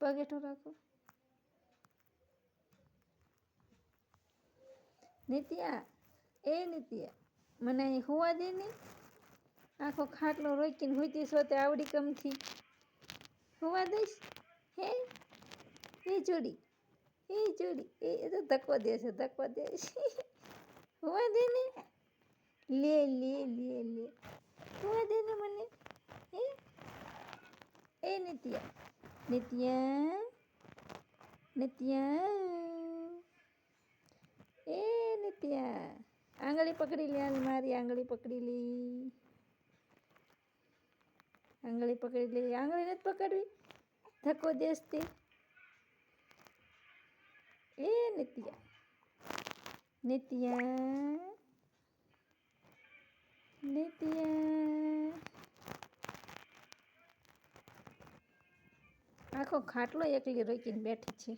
પગ હેઠો રાખો. નિત્યા, એ નિત્યા, મને અહીં હોવા દે ને. આખો ખાટલો રોકીને હોતી છો તે આવડી કમથી હોવા દઈશ. હે એ જોડી, એ તો ધક્કો દેશે, ધક્કો દેશે. હોવા દે ને. લે લે લે લે, હોવા દે ને મને. હે એ નિત્યા, નિત્યા, નિત્યા, એ નિત્યા, આંગળી પકડી લે. મારી આંગળી પકડી લે. આંગળી પકડી લે. આંગળી નથી પકડવી, ધક્કો દેશ તે. એ નિત્યા, નિત્યા, નિત્યા, આખો ખાટલો એકલી રોકીને બેઠી છે.